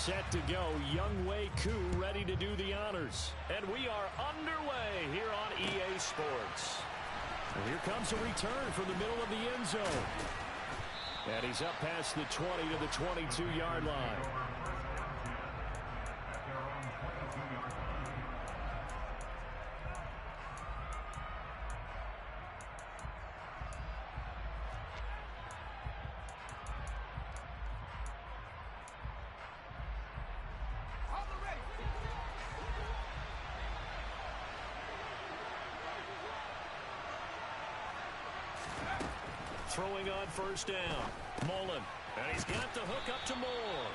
set to go. Younghoe Koo ready to do the honors. And we are underway here on EA Sports. And here comes a return from the middle of the end zone. And he's up past the 20 to the 22-yard line. Throwing on first down. Mullen. And he's got the hook up to Moore.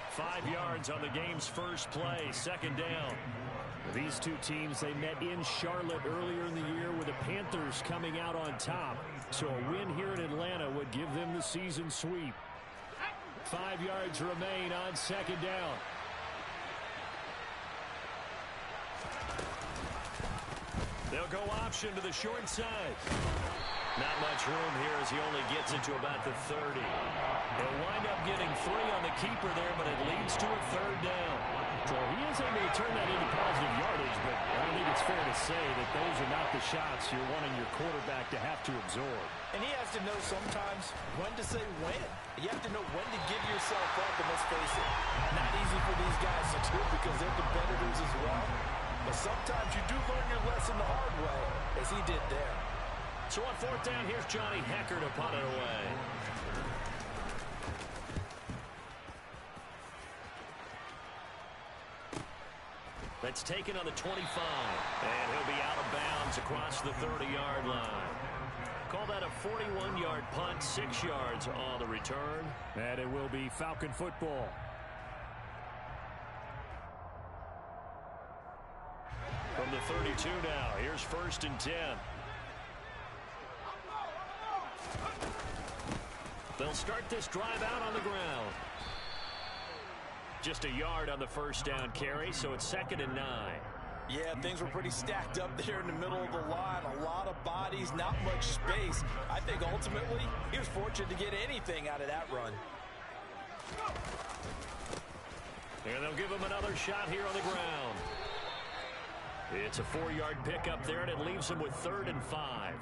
5 yards on the game's first play. Second down. These two teams, they met in Charlotte earlier in the year with the Panthers coming out on top. So a win here in Atlanta would give them the season sweep. 5 yards remain on second down. They'll go option to the short side. Not much room here as he only gets it to about the 30. He'll wind up getting 3 on the keeper there, but it leads to a third down. So he is able to turn that into positive yardage, but I don't think it's fair to say that those are not the shots you're wanting your quarterback to have to absorb. And he has to know sometimes when to say when. You have to know when to give yourself up, and let's face it, not easy for these guys to do because they're competitors as well. But sometimes you do learn your lesson the hard way, as he did there. So on fourth down, here's Johnny Hecker to punt it away. That's taken on the 25. And he'll be out of bounds across the 30-yard line. Call that a 41-yard punt, 6 yards on the return. And it will be Falcon football. From the 32 now, here's first and 10. They'll start this drive out on the ground. Just a yard on the first down carry, so it's 2nd and 9. Yeah, things were pretty stacked up there in the middle of the line. A lot of bodies, not much space. I think ultimately he was fortunate to get anything out of that run. And they'll give him another shot here on the ground. It's a 4-yard pickup there, and it leaves him with 3rd and 5.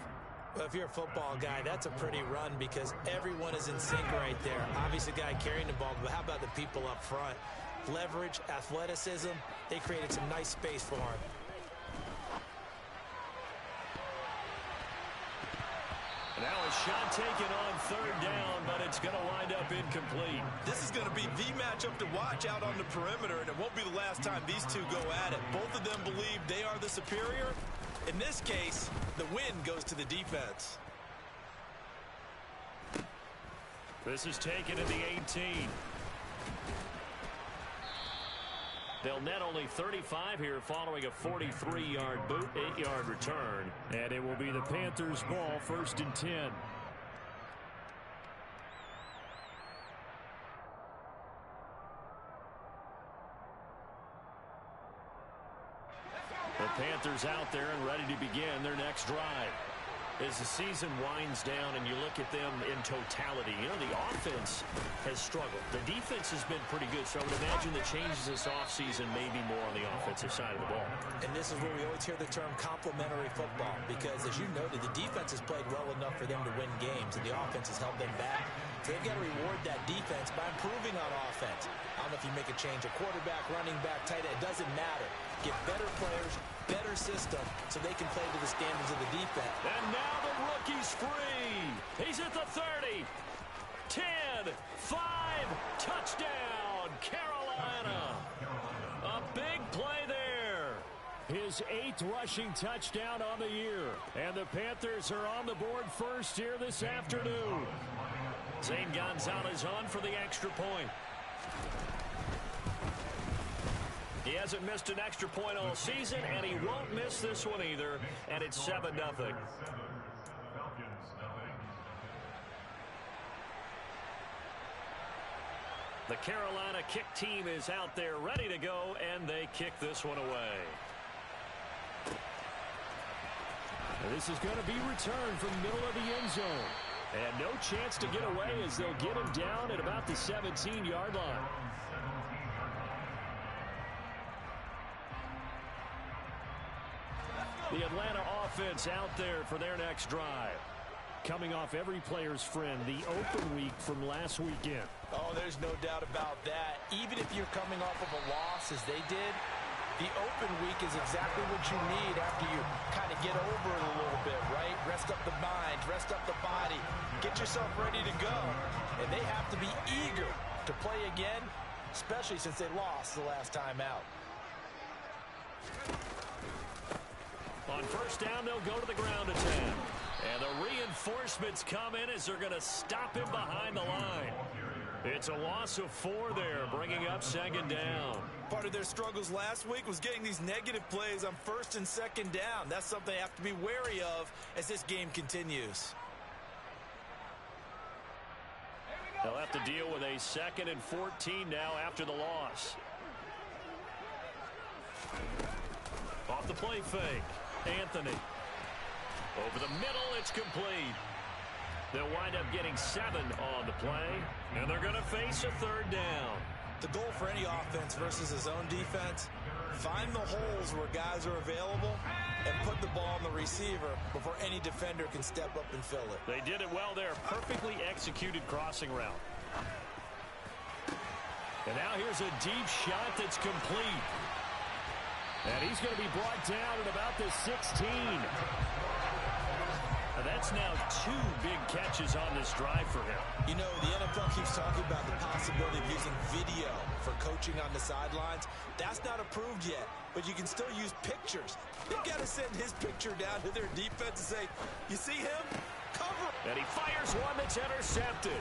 Well, if you're a football guy, that's a pretty run because everyone is in sync right there. Obviously, the guy carrying the ball, but how about the people up front? Leverage, athleticism, they created some nice space for him. Now a shot taken on 3rd down, but it's going to wind up incomplete. This is going to be the matchup to watch out on the perimeter, and it won't be the last time these two go at it. Both of them believe they are the superior. In this case, the win goes to the defense. This is taken at the 18. They'll net only 35 here following a 43-yard boot, 8-yard return. And it will be the Panthers' ball, 1st and 10. The Panthers out there and ready to begin their next drive. As the season winds down and you look at them in totality, you know, the offense has struggled. The defense has been pretty good, so I would imagine the changes this offseason may be more on the offensive side of the ball. And this is where we always hear the term complementary football because, as you noted, the defense has played well enough for them to win games, and the offense has held them back. So they've got to reward that defense by improving on offense. I don't know if you make a change, a quarterback, running back, tight end, it doesn't matter. Get better players, better system, so they can play to the standards of the defense. And now the rookie's free. He's at the 30. 10, 5, touchdown, Carolina. A big play there. His 8th rushing touchdown on the year. And the Panthers are on the board first here this afternoon. Zane Gonzalez on for the extra point. He hasn't missed an extra point all season, and he won't miss this one either. And it's 7-0. The Carolina kick team is out there ready to go, and they kick this one away. This is going to be returned from the middle of the end zone. And no chance to get away as they'll get him down at about the 17-yard line. The Atlanta offense out there for their next drive. Coming off every player's friend, the open week from last weekend. Oh, there's no doubt about that. Even if you're coming off of a loss as they did, the open week is exactly what you need after you kind of get over it a little bit, right? Rest up the mind, rest up the body, get yourself ready to go. And they have to be eager to play again, especially since they lost the last time out. On first down, they'll go to the ground attack. And the reinforcements come in as they're going to stop him behind the line. It's a loss of 4 there, bringing up second down. Part of their struggles last week was getting these negative plays on first and second down. That's something they have to be wary of as this game continues. They'll have to deal with a 2nd and 14 now after the loss. Off the play fake. Anthony. Over the middle, it's complete. They'll wind up getting 7 on the play, and they're going to face a 3rd down. The goal for any offense versus his own defense, find the holes where guys are available and put the ball on the receiver before any defender can step up and fill it. They did it well there. Perfectly executed crossing route. And now here's a deep shot that's complete. And he's going to be brought down at about the 16. Now that's now 2 big catches on this drive for him. You know, the NFL keeps talking about the possibility of using video for coaching on the sidelines. That's not approved yet, but you can still use pictures. They've got to send his picture down to their defense and say, you see him? Cover. And he fires one that's intercepted.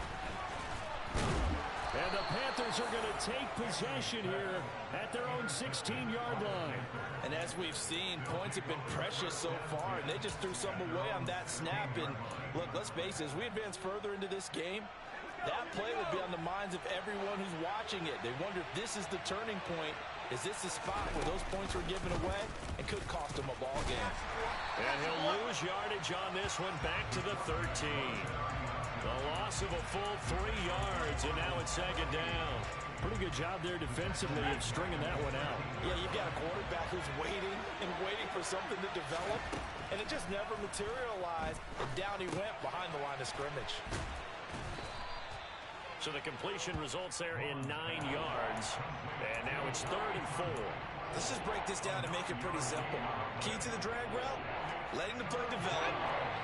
And the Panthers are going to take possession here at their own 16-yard line. And as we've seen, points have been precious so far, and they just threw some away on that snap. And look, let's face it, as we advance further into this game, that play will be on the minds of everyone who's watching it. They wonder if this is the turning point. Is this the spot where those points were given away and could cost them a ball game? And he'll lose yardage on this one, back to the 13. The loss of a full 3 yards, and now it's 2nd down. Pretty good job there defensively of stringing that one out. Yeah, you've got a quarterback who's waiting and waiting for something to develop, and it just never materialized, and down he went behind the line of scrimmage. So the completion results there in 9 yards, and now it's 3rd and 4. Let's just break this down and make it pretty simple. Key to the drag route, letting the play develop,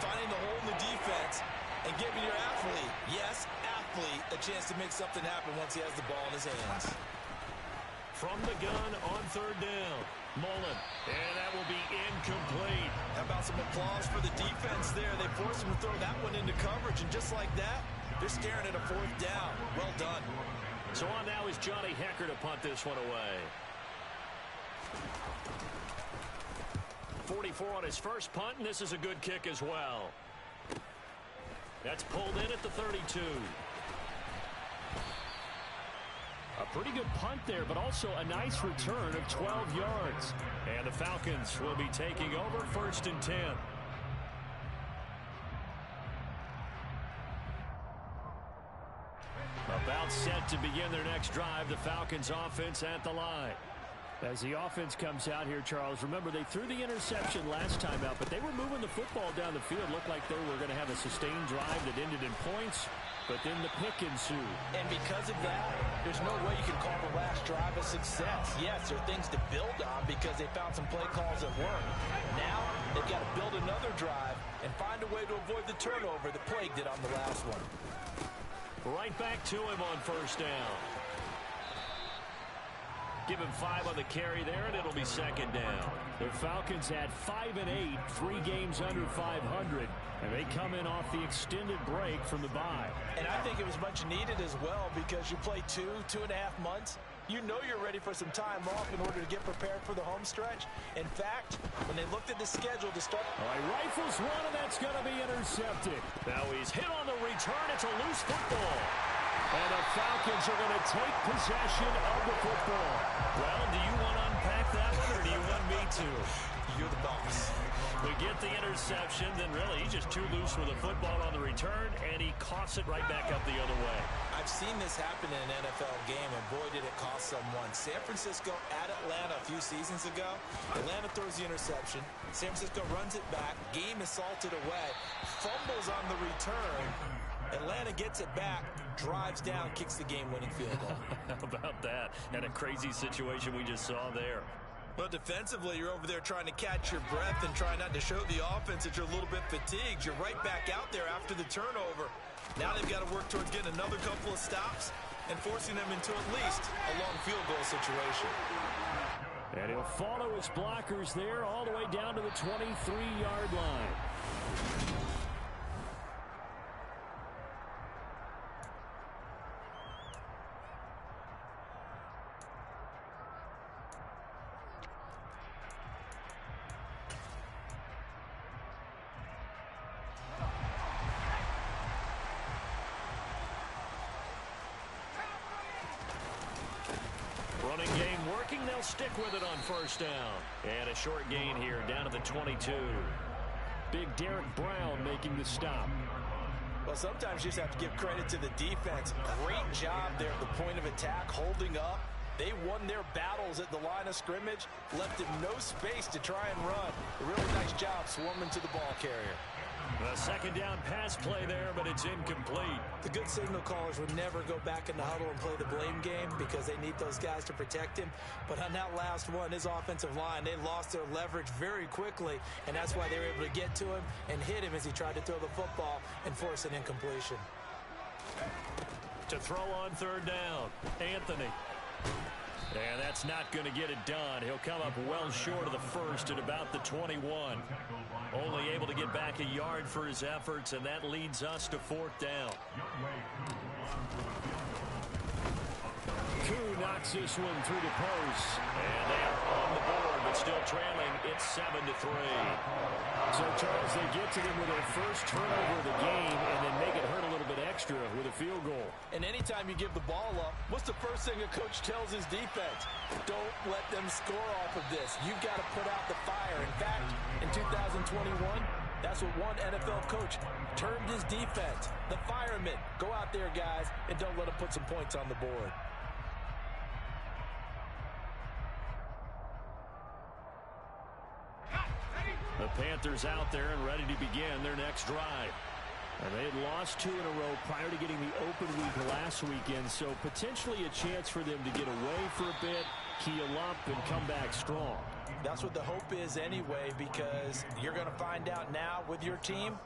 finding the hole in the defense, and giving your athlete, yes, athlete, a chance to make something happen once he has the ball in his hands. From the gun on 3rd down, Mullen, and that will be incomplete. How about some applause for the defense there? They forced him to throw that one into coverage, and just like that, they're staring at a 4th down. Well done. So on now is Johnny Hecker to punt this one away. 44 on his first punt, and this is a good kick as well. That's pulled in at the 32. A pretty good punt there, but also a nice return of 12 yards. And the Falcons will be taking over 1st and 10. About set to begin their next drive, the Falcons offense at the line. As the offense comes out here, Charles, remember they threw the interception last time out, but they were moving the football down the field. Looked like they were going to have a sustained drive that ended in points, but then the pick ensued. And because of that, there's no way you can call the last drive a success. Yes, there are things to build on because they found some play calls that work. Now, they've got to build another drive and find a way to avoid the turnover that plagued it on the last one. Right back to him on 1st down. Give him 5 on the carry there, and it'll be 2nd down. The Falcons had 5 and 8, 3 games under 500, and they come in off the extended break from the bye. And I think it was much needed as well because you play 2.5 months. You know you're ready for some time off in order to get prepared for the home stretch. In fact, when they looked at the schedule to start... All right, rifles one, and that's going to be intercepted. Now he's hit on the return. It's a loose football. And the Falcons are going to take possession of the football. Well, do you want to unpack that one, or do you want me to? you're the boss. We get the interception, then really he's just too loose with the football on the return, and he coughs it right back up the other way. I've seen this happen in an NFL game, and boy, did it cost someone. San Francisco at Atlanta a few seasons ago. Atlanta throws the interception. San Francisco runs it back. Game is salted away. Fumbles on the return. Atlanta gets it back, drives down, kicks the game-winning field goal. How about that? And a crazy situation we just saw there. Well, defensively, you're over there trying to catch your breath and try not to show the offense that you're a little bit fatigued. You're right back out there after the turnover. Now they've got to work towards getting another couple of stops and forcing them into at least a long field goal situation. And he'll follow his blockers there all the way down to the 23-yard line. Running game working. They'll stick with it on first down. And a short gain here down to the 22. Big Derek Brown making the stop. Well, sometimes you just have to give credit to the defense. Great job there at the point of attack, holding up. They won their battles at the line of scrimmage, left him no space to try and run. A really nice job swarming to the ball carrier. A second down pass play there, but it's incomplete. The good signal callers would never go back in the huddle and play the blame game because they need those guys to protect him. But on that last one, his offensive line, they lost their leverage very quickly, and that's why they were able to get to him and hit him as he tried to throw the football and force an incompletion. To throw on third down, Anthony. And that's not going to get it done. He'll come up well short of the first at about the 21. Only able to get back a yard for his efforts, and that leads us to fourth down. Koo knocks this one through the post. And they are on the board, but still trailing. It's 7-3. So, Charles, they get to them with their first turnover of the game and then make it hurt a little bit extra with a field goal. And anytime you give the ball up, what's the first thing a coach tells his defense? Don't let them score off of this. You've got to put out the fire. In fact, in 2021, that's what one NFL coach termed his defense. The firemen. Go out there, guys, and don't let them put some points on the board. The Panthers out there and ready to begin their next drive. And they had lost 2 in a row prior to getting the open week last weekend, so potentially a chance for them to get away for a bit, keel up, and come back strong. That's what the hope is anyway, because you're going to find out now with your team,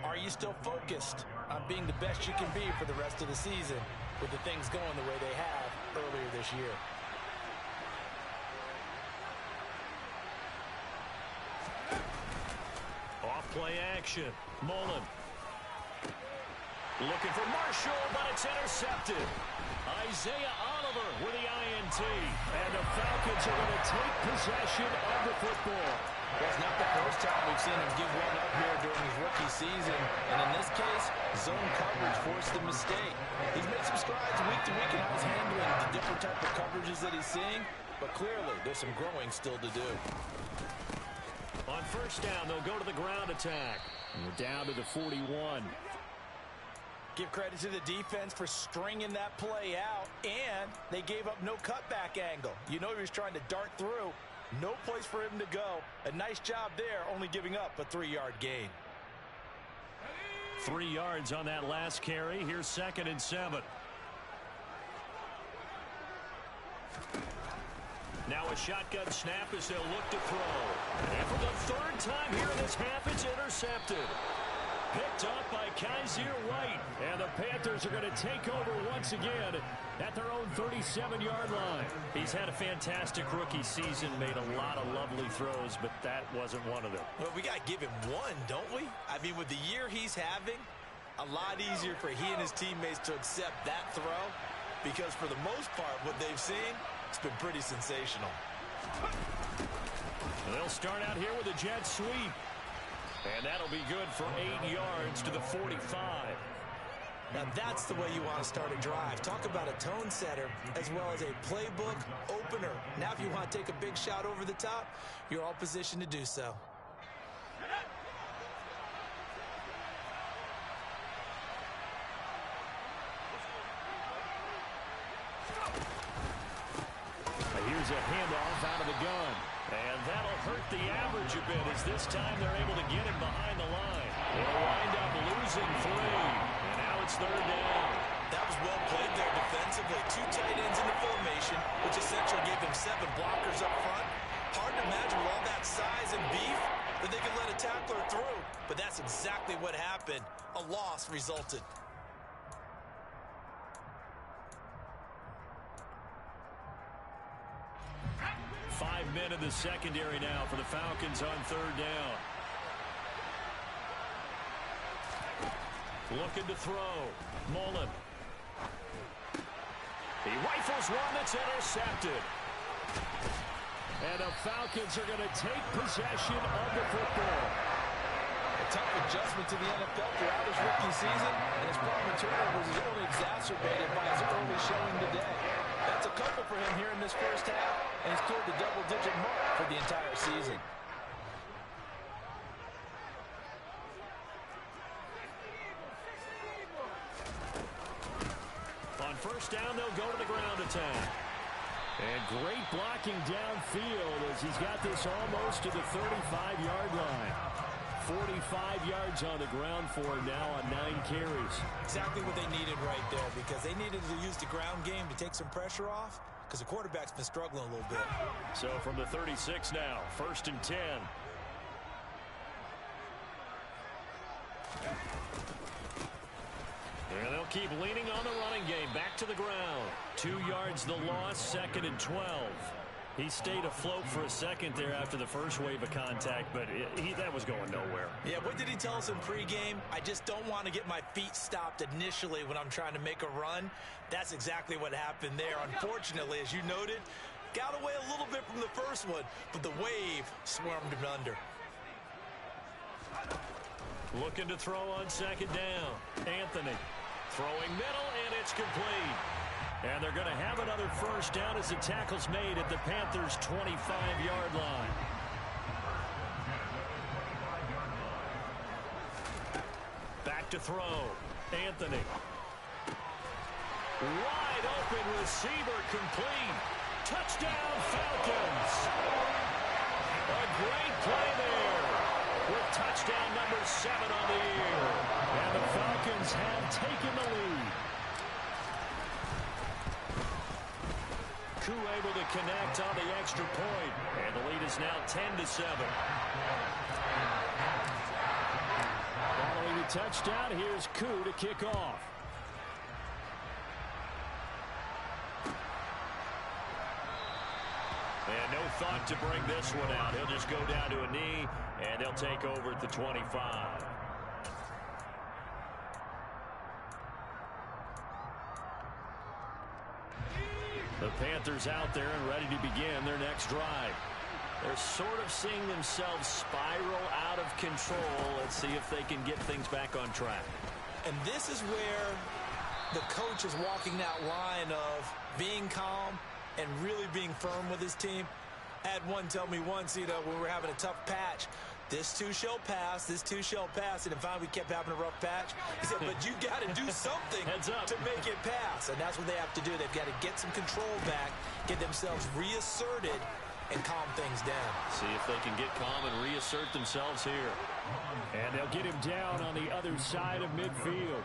are you still focused on being the best you can be for the rest of the season with the things going the way they have earlier this year? Off-play action. Mullen. Looking for Marshall, but it's intercepted. Isaiah Oliver with the INT. And the Falcons are going to take possession of the football. Well, it's not the first time we've seen him give one up here during his rookie season. And in this case, zone coverage forced the mistake. He's made some strides week to week in how he's handling the different type of coverages that he's seeing. But clearly, there's some growing still to do. On first down, they'll go to the ground attack. And we're down to the 41. Give credit to the defense for stringing that play out, and they gave up no cutback angle. You know he was trying to dart through. No place for him to go. A nice job there, only giving up a 3-yard gain. 3 yards on that last carry. Here's 2nd and 7. Now a shotgun snap as they'll look to throw. And for the 3rd time here in this half, it's intercepted. Picked up by Kaiser White. And the Panthers are going to take over once again at their own 37-yard line. He's had a fantastic rookie season, made a lot of lovely throws, but that wasn't one of them. Well, we got to give him one, don't we? I mean, with the year he's having, a lot easier for he and his teammates to accept that throw, because for the most part, what they've seen, it's been pretty sensational. They'll start out here with a jet sweep. And that'll be good for 8 yards to the 45. Now that's the way you want to start a drive. Talk about a tone setter as well as a playbook opener. Now if you want to take a big shot over the top, you're all positioned to do so. Here's a handoff out of the gun. And that'll hurt the average a bit as this time they're able to get him behind the line. They'll wind up losing 3. And now it's 3rd down. That was well played there defensively. 2 tight ends in the formation, which essentially gave them 7 blockers up front. Hard to imagine with all that size and beef that they could let a tackler through. But that's exactly what happened. A loss resulted. 5 men in the secondary now for the Falcons on 3rd down. Looking to throw. Mullen. He rifles one that's intercepted. And the Falcons are going to take possession of the football. A tough adjustment to the NFL throughout his rookie season, and his problem with turnovers is only exacerbated by his early showing today. That's a couple for him here in this first half, and he's cleared the double-digit mark for the entire season. On 1st down, they'll go to the ground attack. And great blocking downfield as he's got this almost to the 35-yard line. 45 yards on the ground for him now on 9 carries. Exactly what they needed right there, because they needed to use the ground game to take some pressure off, because the quarterback's been struggling a little bit. So from the 36 now, 1st and 10. And they'll keep leaning on the running game. Back to the ground. 2 yards the loss, 2nd and 12. He stayed afloat for a second there after the first wave of contact, but that was going nowhere. Yeah, what did he tell us in pregame? I just don't want to get my feet stopped initially when I'm trying to make a run. That's exactly what happened there. Unfortunately, as you noted, got away a little bit from the first one, but the wave swarmed him under. Looking to throw on 2nd down. Anthony throwing middle, and it's complete. And they're going to have another 1st down as the tackle's made at the Panthers' 25-yard line. Back to throw. Anthony. Wide open receiver complete. Touchdown Falcons. A great play there with touchdown number 7 on the year. And the Falcons have taken the lead. Koo able to connect on the extra point. And the lead is now 10-7. Following the touchdown, here's Koo to kick off. And no thought to bring this one out. He'll just go down to a knee, and they'll take over at the 25. The Panthers out there and ready to begin their next drive. They're sort of seeing themselves spiral out of control. Let's see if they can get things back on track. And this is where the coach is walking that line of being calm and really being firm with his team. I had one tell me once, when we were having a tough patch, this too shall pass, this too shall pass, and then finally we kept having a rough patch. He said, but you got to do something to make it pass, and that's what they have to do. They've got to get some control back, get themselves reasserted, and calm things down. See if they can get calm and reassert themselves here. And they'll get him down on the other side of midfield.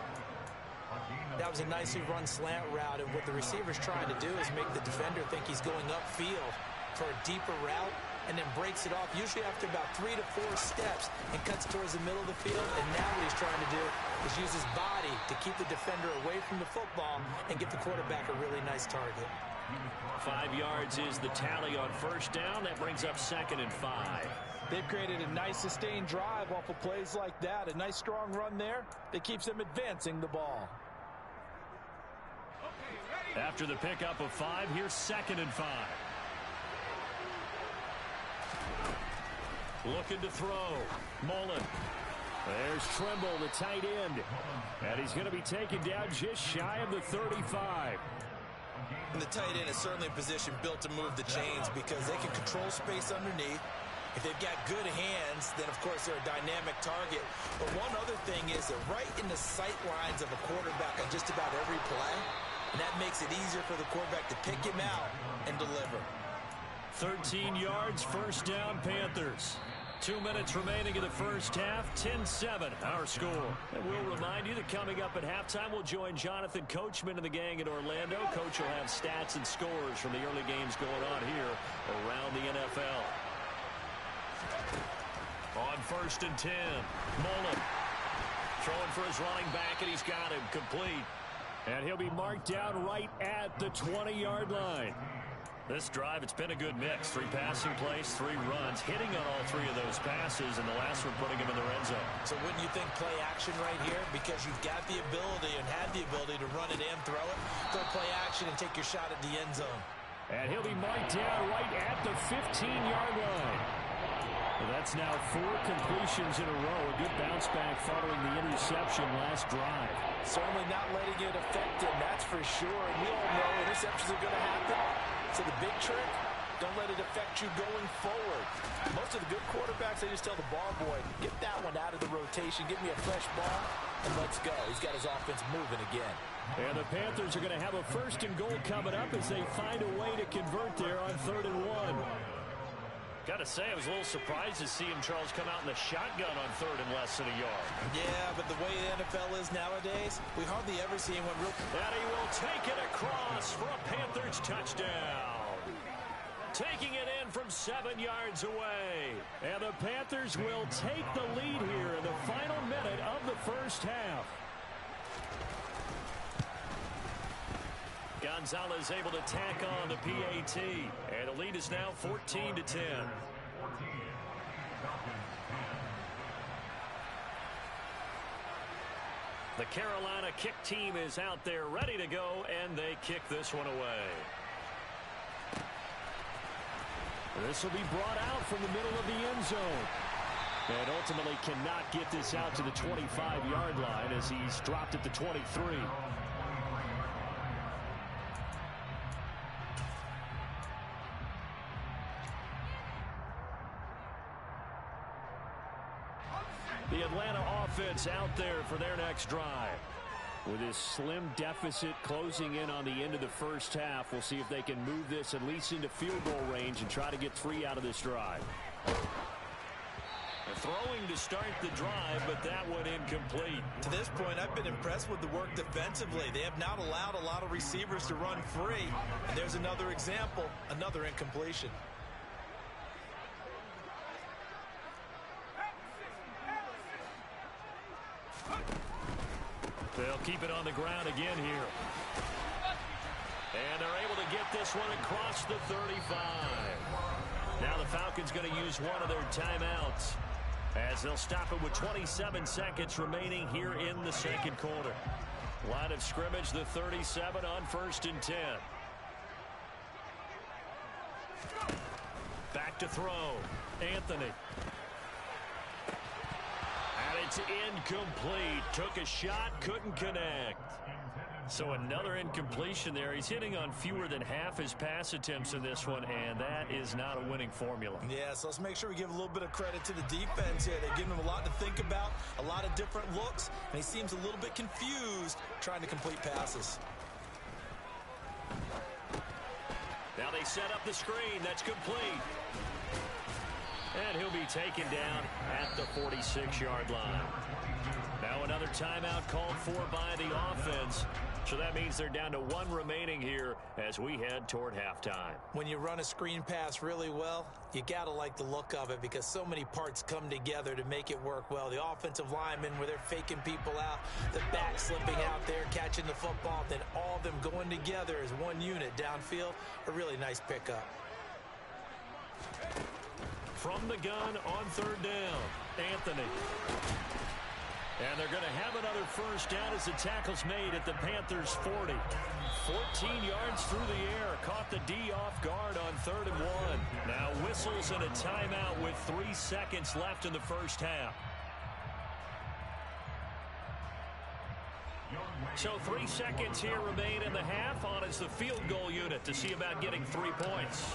That was a nicely run slant route, and what the receiver's trying to do is make the defender think he's going upfield for a deeper route, and then breaks it off, usually after about 3 to 4 steps, and cuts towards the middle of the field. And now what he's trying to do is use his body to keep the defender away from the football and give the quarterback a really nice target. 5 yards is the tally on 1st down. That brings up 2nd and 5. They've created a nice sustained drive off of plays like that. A nice strong run there that keeps them advancing the ball. After the pickup of 5, here's 2nd and 5. Looking to throw. Mullen. There's Trimble, the tight end. And he's going to be taken down just shy of the 35. And the tight end is certainly a position built to move the chains because they can control space underneath. If they've got good hands, then, of course, they're a dynamic target. But one other thing is that right in the sight lines of a quarterback on just about every play, and that makes it easier for the quarterback to pick him out and deliver. 13 yards, first down, Panthers. 2 minutes remaining in the first half, 10-7, our score. And we'll remind you that coming up at halftime, we'll join Jonathan Coachman and the gang in Orlando. Coach will have stats and scores from the early games going on here around the NFL. On 1st and 10, Mullen throwing for his running back, and he's got him complete. And he'll be marked down right at the 20-yard line. This drive, it's been a good mix. 3 passing plays, 3 runs, hitting on all 3 of those passes, and the last one putting him in the red zone. So wouldn't you think play action right here? Because you've got the ability and had the ability to run it and throw it. Go play action and take your shot at the end zone. And he'll be marked down right at the 15-yard line. Well, that's now 4 completions in a row. A good bounce back following the interception last drive. Certainly not letting it affect him, that's for sure. And we all know interceptions are going to happen. So the big trick, don't let it affect you going forward. Most of the good quarterbacks, they just tell the ball boy, get that one out of the rotation, get me a fresh ball, and let's go. He's got his offense moving again. And the Panthers are going to have a 1st and goal coming up as they find a way to convert there on 3rd and 1. Got to say, I was a little surprised to see him, Charles, come out in the shotgun on 3rd and less than a yard. Yeah, but the way the NFL is nowadays, we hardly ever see anyone real... And he will take it across for a Panthers touchdown. Taking it in from 7 yards away. And the Panthers will take the lead here in the final minute of the first half. Gonzalez able to tack on the PAT. And the lead is now 14-10. The Carolina kick team is out there ready to go, and they kick this one away. This will be brought out from the middle of the end zone. And ultimately cannot get this out to the 25-yard line as he's dropped at the 23. The Atlanta offense out there for their next drive. With this slim deficit closing in on the end of the first half, we'll see if they can move this at least into field goal range and try to get 3 out of this drive. They're throwing to start the drive, but that one incomplete. To this point, I've been impressed with the work defensively. They have not allowed a lot of receivers to run free. And there's another example, another incompletion. They'll keep it on the ground again here. And they're able to get this one across the 35. Now the Falcons going to use one of their timeouts as they'll stop it with 27 seconds remaining here in the second quarter. Line of scrimmage, the 37 on 1st and 10. Back to throw. Anthony. And it's incomplete. Took a shot, couldn't connect. So another incompletion there. He's hitting on fewer than half his pass attempts in this one, and that is not a winning formula. Yeah, so let's make sure we give a little bit of credit to the defense here. They're giving him a lot to think about, a lot of different looks, and he seems a little bit confused trying to complete passes. Now they set up the screen. That's complete. And he'll be taken down at the 46-yard line. Now another timeout called for by the offense. So that means they're down to 1 remaining here as we head toward halftime. When you run a screen pass really well, you got to like the look of it because so many parts come together to make it work well. The offensive linemen, where they're faking people out, the back slipping out there, catching the football, then all of them going together as one unit downfield. A really nice pickup. From the gun on 3rd down, Anthony. And they're going to have another first down as the tackle's made at the Panthers' 40. 14 yards through the air. Caught the D off guard on 3rd and 1. Now whistles and a timeout with 3 seconds left in the first half. So 3 seconds here remain in the half. On is the field goal unit to see about getting 3 points.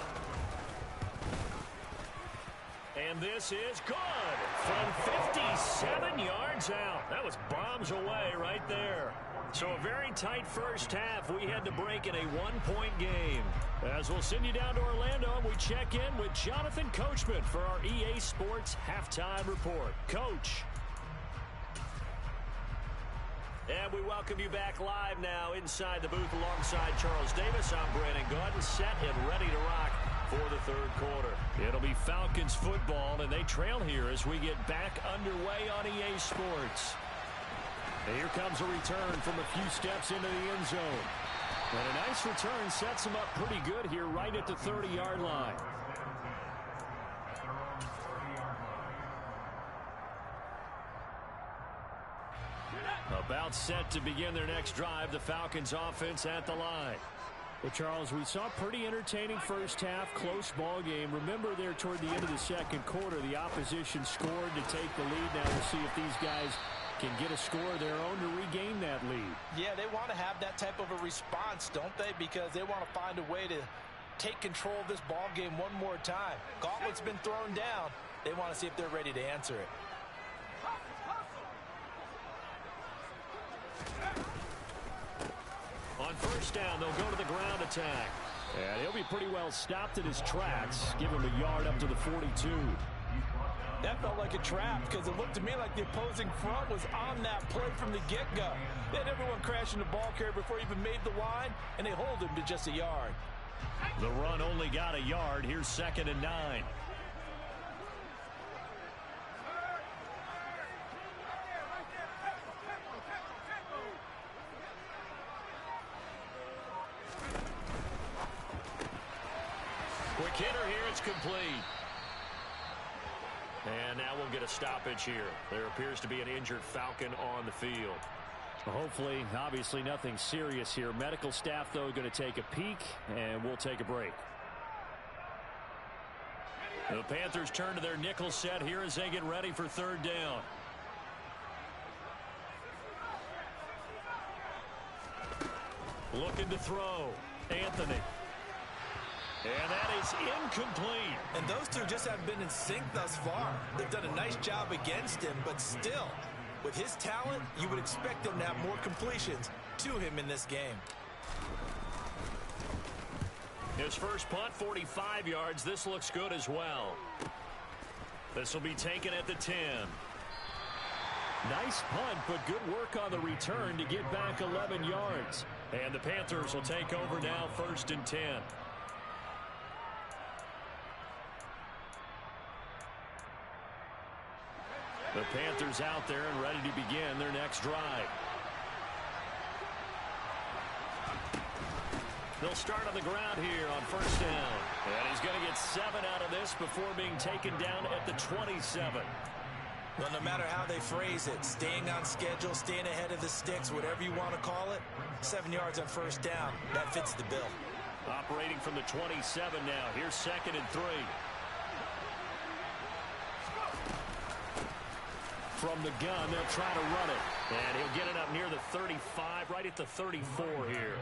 And this is good from 57 yards out. That was bombs away right there. So a very tight first half. We had to break in a 1-point game. As we'll send you down to Orlando, we check in with Jonathan Coachman for our EA Sports Halftime Report. Coach. And we welcome you back live now inside the booth alongside Charles Davis. I'm Brandon Gaudin, set and ready to rock for the third quarter. It'll be Falcons football, and they trail here as we get back underway on EA Sports. And here comes a return from a few steps into the end zone. And a nice return sets him up pretty good here right at the 30-yard line. About set to begin their next drive, the Falcons offense at the line. Well, Charles, we saw a pretty entertaining first half, close ball game. Remember there toward the end of the second quarter, the opposition scored to take the lead. Now we'll see if these guys can get a score of their own to regain that lead. Yeah, they want to have that type of a response, don't they? Because they want to find a way to take control of this ball game one more time. Gauntlet's been thrown down. They want to see if they're ready to answer it. On first down, they'll go to the ground attack. And he'll be pretty well stopped in his tracks. Give him a yard up to the 42. That felt like a trap because it looked to me like the opposing front was on that play from the get-go. They had everyone crashing the ball carrier before he even made the line, and they hold him to just a yard. The run only got a yard. Here's 2nd and 9. Quick hitter here. It's complete. And now we'll get a stoppage here. There appears to be an injured Falcon on the field. Hopefully, obviously nothing serious here. Medical staff, though, going to take a peek, and we'll take a break. The Panthers turn to their nickel set here as they get ready for third down. Looking to throw. Anthony. And that is incomplete. And those two just haven't been in sync thus far. They've done a nice job against him, but still, with his talent, you would expect them to have more completions to him in this game. His first punt, 45 yards. This looks good as well. This will be taken at the 10. Nice punt, but good work on the return to get back 11 yards. And the Panthers will take over now, 1st and 10. The Panthers out there and ready to begin their next drive. They'll start on the ground here on first down. And he's going to get 7 out of this before being taken down at the 27. Well, no matter how they phrase it, staying on schedule, staying ahead of the sticks, whatever you want to call it, 7 yards on first down, that fits the bill. Operating from the 27 now. Here's 2nd and 3. From the gun, they'll try to run it. And he'll get it up near the 35, right at the 34 here.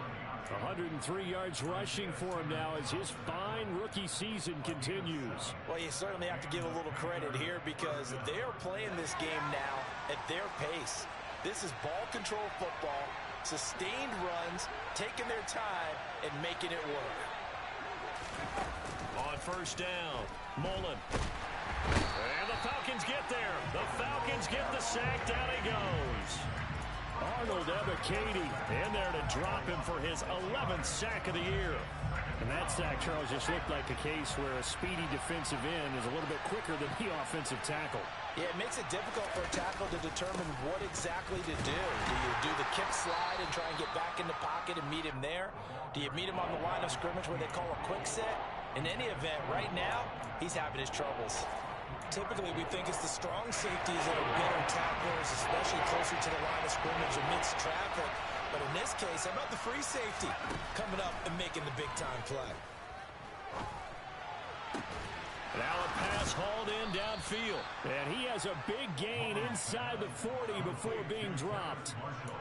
103 yards rushing for him now as his fine rookie season continues. Well, you certainly have to give a little credit here because they are playing this game now at their pace. This is ball control football, sustained runs, taking their time, and making it work. On first down, Mullen. And the Falcons get there. The Falcons get the sack. Down he goes. Arnold Ebiketie in there to drop him for his 11th sack of the year. And that sack, Charles, just looked like a case where a speedy defensive end is a little bit quicker than the offensive tackle. Yeah, it makes it difficult for a tackle to determine what exactly to do. Do you do the kick slide and try and get back in the pocket and meet him there? Do you meet him on the line of scrimmage where they call a quick set? In any event, right now, he's having his troubles. Typically, we think it's the strong safeties that are better tacklers, especially closer to the line of scrimmage amidst traffic. But in this case, how about the free safety coming up and making the big-time play? Now a pass hauled in downfield. And he has a big gain inside the 40 before being dropped.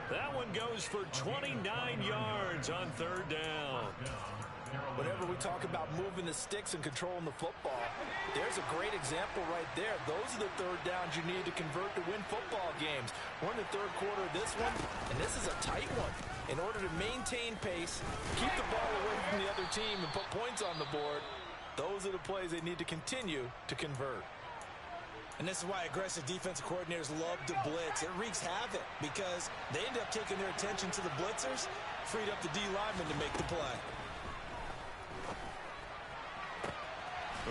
That one goes for 29 yards on third down. Whenever we talk about moving the sticks and controlling the football, there's a great example right there. Those are the third downs you need to convert to win football games. We're in the third quarter of this one, and this is a tight one. In order to maintain pace, keep the ball away from the other team, and put points on the board, those are the plays they need to continue to convert. And this is why aggressive defensive coordinators love to blitz. It wreaks havoc because they end up taking their attention to the blitzers, freed up the D lineman to make the play.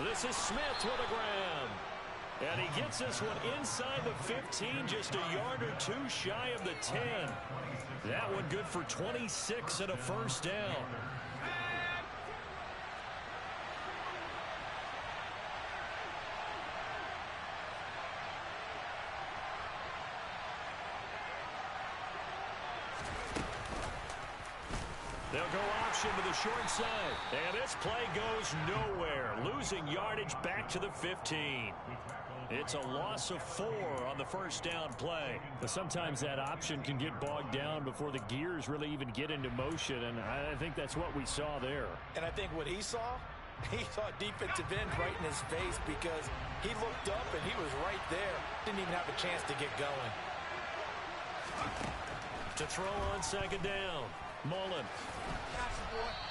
This is Smith with a grab. And he gets this one inside the 15, just a yard or two shy of the 10. That one good for 26 and a first down. They'll go option to the short side. And this play goes nowhere. Losing yardage back to the 15. It's a loss of 4 on the first down play. But sometimes that option can get bogged down before the gears really even get into motion, and I think that's what we saw there. And I think what he saw defensive end right in his face because he looked up and he was right there. Didn't even have a chance to get going. To throw on second down, Mullen.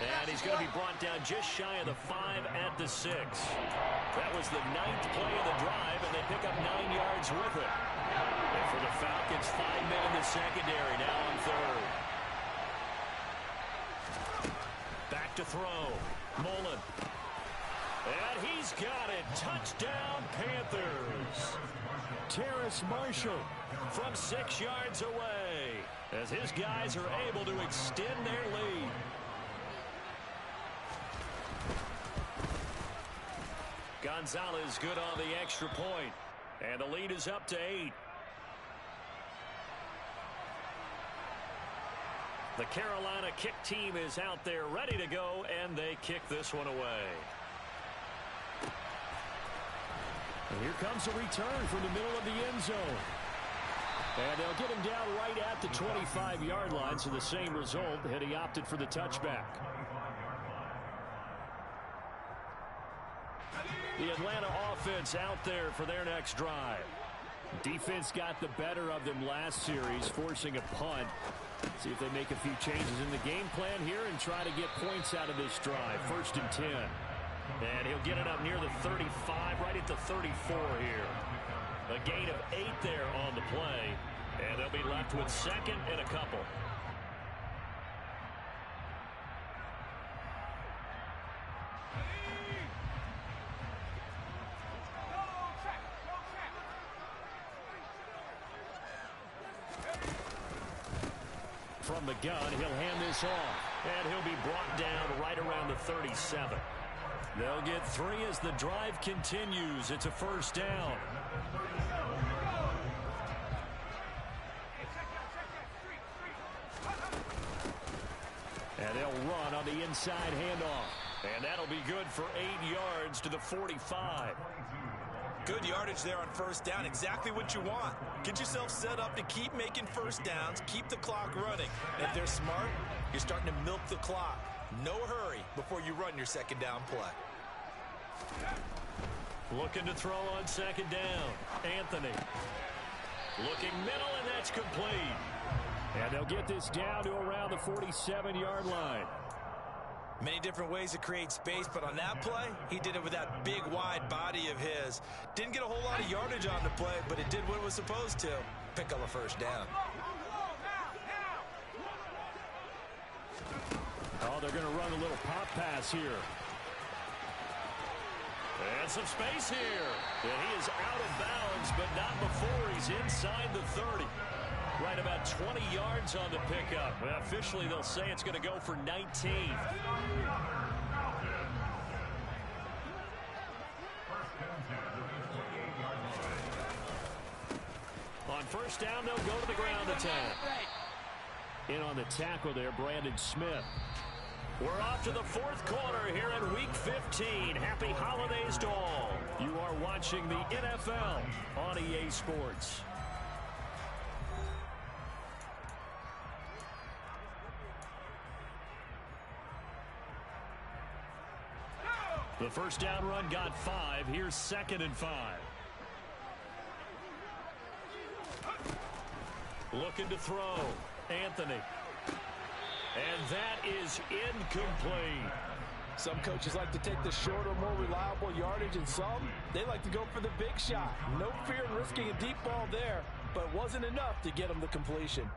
And he's going to be brought down just shy of the 5 at the 6. That was the 9th play of the drive, and they pick up 9 yards with it. And for the Falcons, 5 men in the secondary now on third. Back to throw. Mullen. And he's got it. Touchdown, Panthers. Terrace Marshall from 6 yards away as his guys are able to extend their lead. Gonzalez good on the extra point. And the lead is up to 8. The Carolina kick team is out there ready to go, and they kick this one away. And here comes a return from the middle of the end zone. And they'll get him down right at the 25-yard line, so the same result had he opted for the touchback. The Atlanta offense out there for their next drive. Defense got the better of them last series, forcing a punt. See if they make a few changes in the game plan here and try to get points out of this drive. 1st and 10. And he'll get it up near the 35, right at the 34 here. A gain of 8 there on the play. And they'll be left with 2nd and a couple. From the gun, he'll hand this off. And he'll be brought down right around the 37. They'll get 3 as the drive continues. It's a first down. And they'll run on the inside handoff. And that'll be good for 8 yards to the 45. Good yardage there on first down. Exactly what you want. Get yourself set up to keep making first downs, keep the clock running. And if they're smart, you're starting to milk the clock. No hurry before you run your second down play. Looking to throw on second down. Anthony. Looking middle, and that's complete. And they'll get this down to around the 47-yard line. Many different ways to create space, but on that play, he did it with that big, wide body of his. Didn't get a whole lot of yardage on the play, but it did what it was supposed to. Pick up a first down. Oh, they're going to run a little pop pass here. And some space here. And he is out of bounds, but not before he's inside the 30. Right about 20 yards on the pickup. Well, officially, they'll say it's going to go for 19. On first down, they'll go to the ground attack. In on the tackle there, Brandon Smith. We're off to the fourth quarter here in Week 15. Happy holidays to all. You are watching the NFL on EA Sports. The first down run got 5. Here's 2nd and 5. Looking to throw. Anthony. And that is incomplete. Some coaches like to take the shorter, more reliable yardage, and some, they like to go for the big shot. No fear in risking a deep ball there, but it wasn't enough to get them the completion.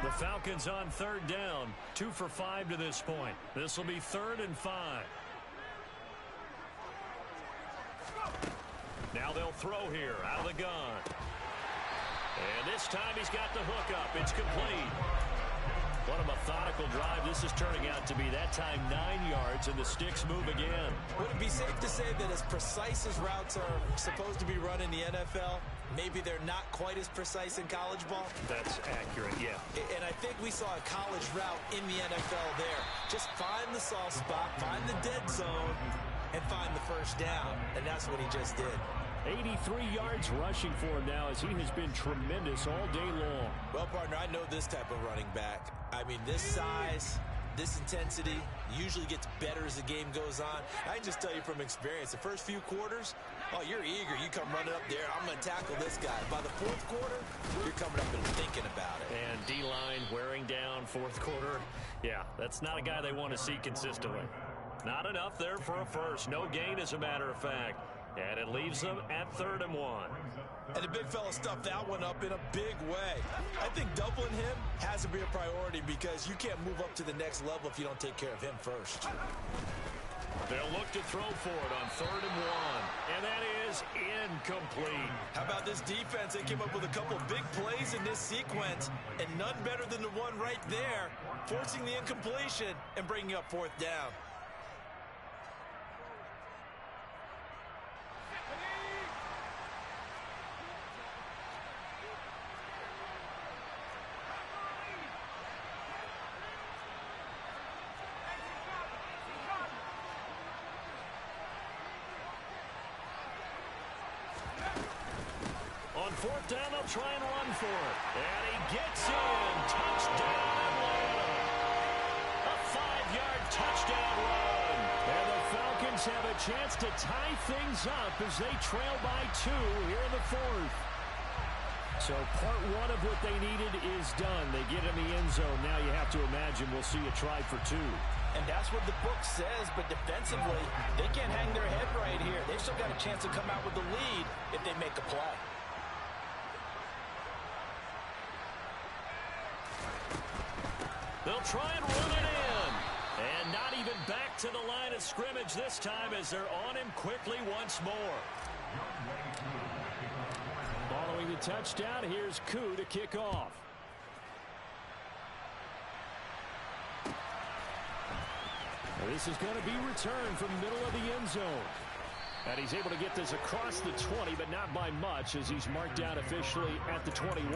The Falcons on 3rd down. 2 for 5 to this point. This will be 3rd and 5. Now they'll throw here out of the gun. And this time he's got the hook up. It's complete. What a methodical drive this is turning out to be. That time 9 yards, and the sticks move again. Would it be safe to say that as precise as routes are supposed to be run in the NFL, maybe they're not quite as precise in college ball? That's accurate, yeah. And I think we saw a college route in the NFL there. Just find the soft spot, find the dead zone, and find the first down. And that's what he just did. 83 yards rushing for him now as he has been tremendous all day long. Well, partner, I know this type of running back. I mean, this size, this intensity usually gets better as the game goes on. I can just tell you from experience, the first few quarters, oh, you're eager. You come running up there, I'm going to tackle this guy. By the fourth quarter, you're coming up and thinking about it. And D-line wearing down fourth quarter. Yeah, that's not a guy they want to see consistently. Not enough there for a first. No gain, as a matter of fact. And it leaves them at 3rd and 1. And the big fella stuffed that one up in a big way. I think doubling him has to be a priority because you can't move up to the next level if you don't take care of him first. They'll look to throw for it on 3rd and 1. And that is incomplete. How about this defense? They came up with a couple big plays in this sequence, and none better than the one right there, forcing the incompletion and bringing up 4th down. On 4th down, they'll try and run for it. And he gets in. Touchdown, Atlanta. A 5-yard touchdown run. And the Falcons have a chance to tie things up as they trail by 2 here in the 4th. So part 1 of what they needed is done. They get in the end zone. Now you have to imagine we'll see a try for 2. And that's what the book says, but defensively, they can't hang their head right here. They've still got a chance to come out with the lead if they make a play. They'll try and run it in. And not even back to the line of scrimmage this time as they're on him quickly once more. Following the touchdown, here's Koo to kick off. Now this is going to be returned from the middle of the end zone. And he's able to get this across the 20, but not by much as he's marked down officially at the 21.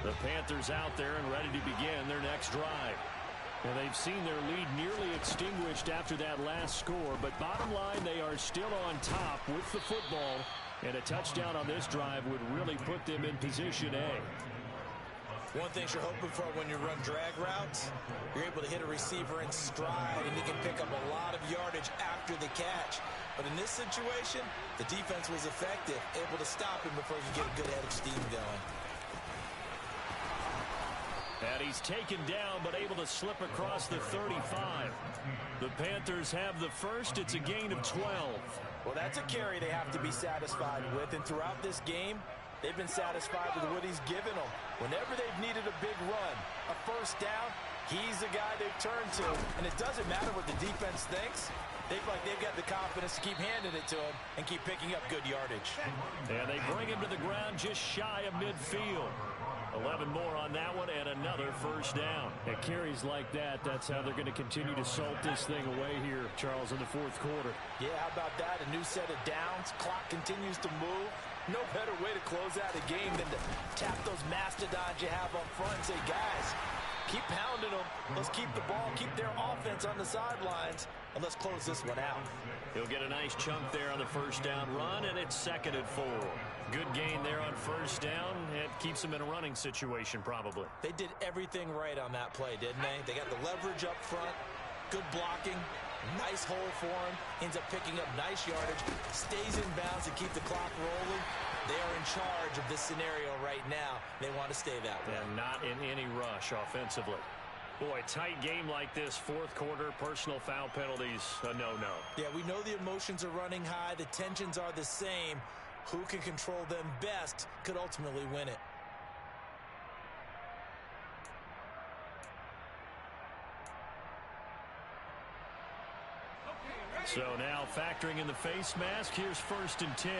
The Panthers out there and ready to begin their next drive. Well, they've seen their lead nearly extinguished after that last score, but bottom line, they are still on top with the football, and a touchdown on this drive would really put them in position A. One thing you're hoping for when you run drag routes, you're able to hit a receiver in stride, and he can pick up a lot of yardage after the catch. But in this situation, the defense was effective, able to stop him before you get a good head of steam going. And he's taken down, but able to slip across the 35. The Panthers have the first. It's a gain of 12. Well, that's a carry they have to be satisfied with. And throughout this game, they've been satisfied with what he's given them. Whenever they've needed a big run, a first down, he's the guy they've turned to. And it doesn't matter what the defense thinks. They feel like they've got the confidence to keep handing it to him and keep picking up good yardage. And they bring him to the ground just shy of midfield. 11 more on that one and another first down. At carries like that, that's how they're going to continue to salt this thing away here, Charles, in the fourth quarter. Yeah, how about that? A new set of downs. Clock continues to move. No better way to close out a game than to tap those mastodons you have up front and say, guys, keep pounding them. Let's keep the ball, keep their offense on the sidelines, and let's close this one out. He'll get a nice chunk there on the first down run, and it's 2nd and 4. Good gain there on first down. It keeps them in a running situation, probably. They did everything right on that play, didn't they? They got the leverage up front, good blocking, nice hole for him, ends up picking up nice yardage, stays in bounds to keep the clock rolling. They are in charge of this scenario right now. They want to stay that way. And not in any rush offensively. Boy, tight game like this, fourth quarter, personal foul penalties, a no-no. Yeah, we know the emotions are running high. The tensions are the same. Who can control them best could ultimately win it. So now factoring in the face mask, here's 1st and 10.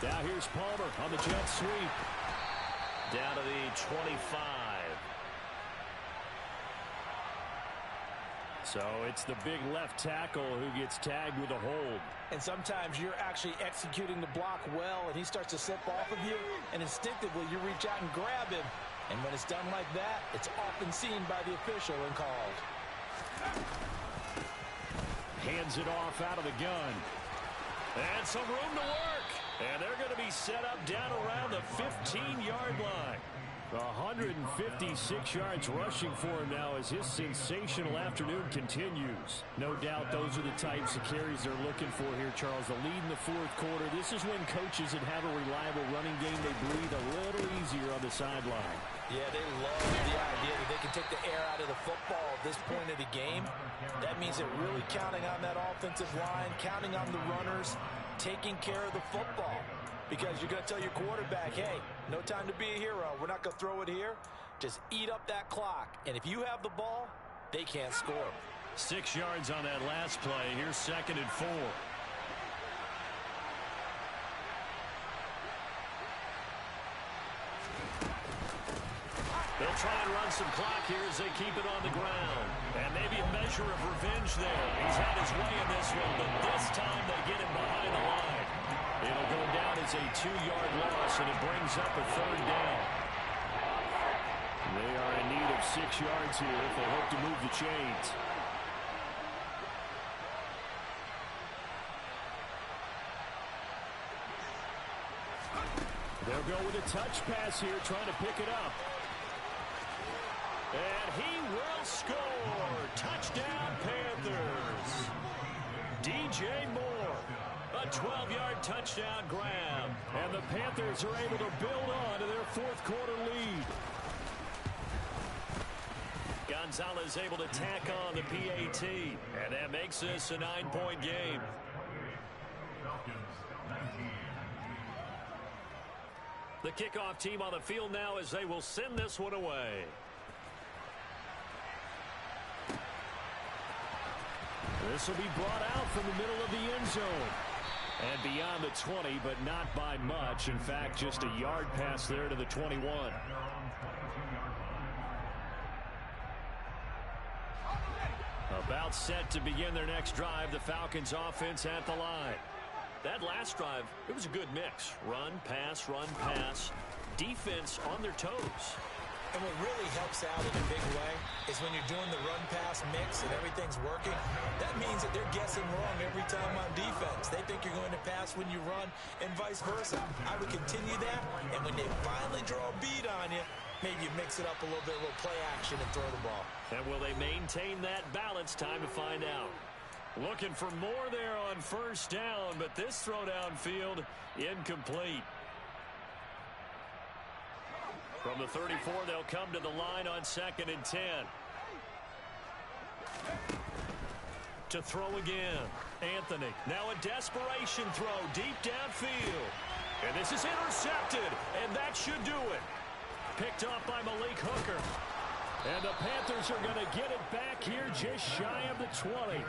Now here's Palmer on the jet sweep. Down to the 25. So it's the big left tackle who gets tagged with a hold. And sometimes you're actually executing the block well, and he starts to slip off of you, and instinctively you reach out and grab him. And when it's done like that, it's often seen by the official and called. Hands it off out of the gun. And some room to work. And they're going to be set up down around the 15-yard line. 156 yards rushing for him now as his sensational afternoon continues. No doubt those are the types of carries they're looking for here, Charles. The lead in the fourth quarter. This is when coaches that have a reliable running game, they breathe a little easier on the sideline. Yeah, they love the idea that they can take the air out of the football at this point of the game. That means they're really counting on that offensive line, counting on the runners, taking care of the football. Because you're going to tell your quarterback, hey, no time to be a hero. We're not going to throw it here. Just eat up that clock. And if you have the ball, they can't score. 6 yards on that last play. Here's 2nd and 4. They'll try and run some clock here as they keep it on the ground. And maybe a measure of revenge there. He's had his way in this one, but this time they get him behind the line. It'll go down as a 2-yard loss, and it brings up a 3rd down. They are in need of 6 yards here if they hope to move the chains. They'll go with a touch pass here, trying to pick it up. And he will score. Touchdown, Panthers. DJ Moore. A 12-yard touchdown grab. And the Panthers are able to build on to their fourth quarter lead. Gonzalez able to tack on the PAT. And that makes this a 9-point game. The kickoff team on the field now as they will send this one away. This will be brought out from the middle of the end zone. And beyond the 20, but not by much. In fact, just a yard pass there to the 21. About set to begin their next drive. The Falcons offense at the line. That last drive, it was a good mix. Run, pass, defense on their toes. And what really helps out in a big way is when you're doing the run-pass mix and everything's working, that means that they're guessing wrong every time on defense. They think you're going to pass when you run and vice versa. I would continue that, and when they finally draw a bead on you, maybe you mix it up a little bit, a little play action and throw the ball. And will they maintain that balance? Time to find out. Looking for more there on first down, but this throw downfield incomplete. From the 34, they'll come to the line on 2nd and 10. To throw again. Anthony. Now a desperation throw deep downfield. And this is intercepted, and that should do it. Picked up by Malik Hooker. And the Panthers are going to get it back here just shy of the 20.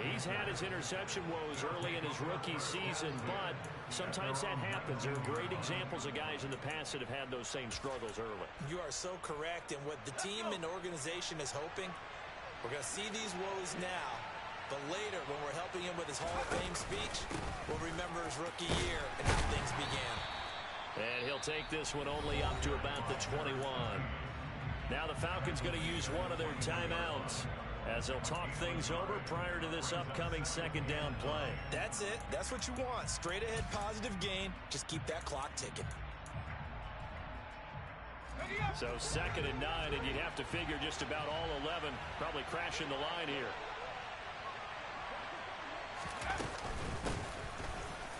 He's had his interception woes early in his rookie season, but sometimes that happens. There are great examples of guys in the past that have had those same struggles early. You are so correct. And what the team and organization is hoping, we're going to see these woes now, but later when we're helping him with his Hall of Fame speech, we'll remember his rookie year and how things began. And he'll take this one only up to about the 21. Now the Falcons going to use one of their timeouts as they'll talk things over prior to this upcoming second down play. That's it. That's what you want. Straight ahead positive gain. Just keep that clock ticking. So 2nd and 9, and you'd have to figure just about all 11 probably crashing the line here.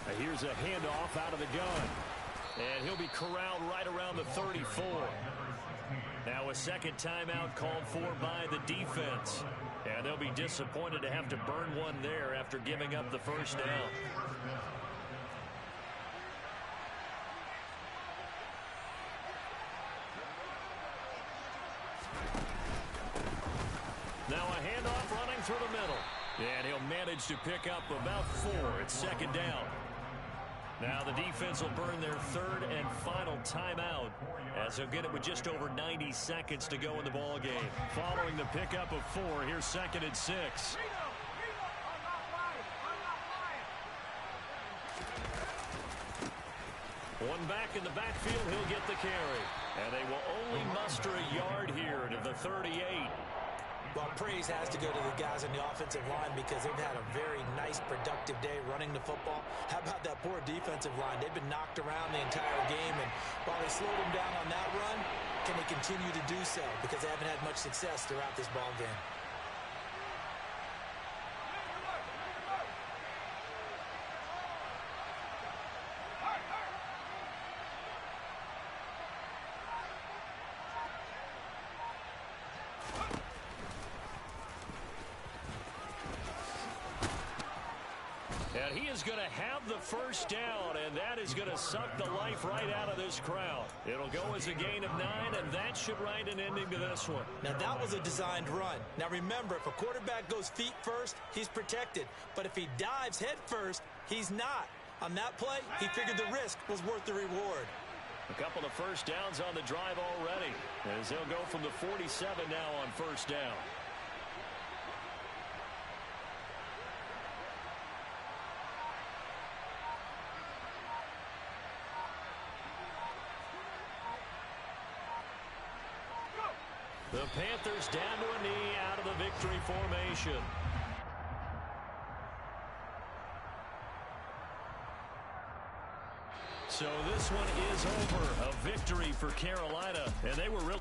Now here's a handoff out of the gun. And he'll be corralled right around the 34. Now a second timeout called for by the defense. And they'll be disappointed to have to burn one there after giving up the first down. Now a handoff running through the middle. And he'll manage to pick up about 4. It's second down. Now the defense will burn their 3rd and final timeout as they'll get it with just over 90 seconds to go in the ball game. Following the pickup of 4, here's 2nd and 6. One back in the backfield, he'll get the carry. And they will only muster a yard here to the 38. Well, praise has to go to the guys on the offensive line because they've had a very nice, productive day running the football. How about that poor defensive line? They've been knocked around the entire game, and while they slowed them down on that run, can they continue to do so? Because they haven't had much success throughout this ball game. And he is going to have the first down, and that is going to suck the life right out of this crowd. It'll go as a gain of 9, and that should write an ending to this one. Now, that was a designed run. Now, remember, if a quarterback goes feet first, he's protected. But if he dives head first, he's not. On that play, he figured the risk was worth the reward. A couple of first downs on the drive already, as they'll go from the 47 now on first down. The Panthers down to a knee out of the victory formation. So this one is over. A victory for Carolina, and they were really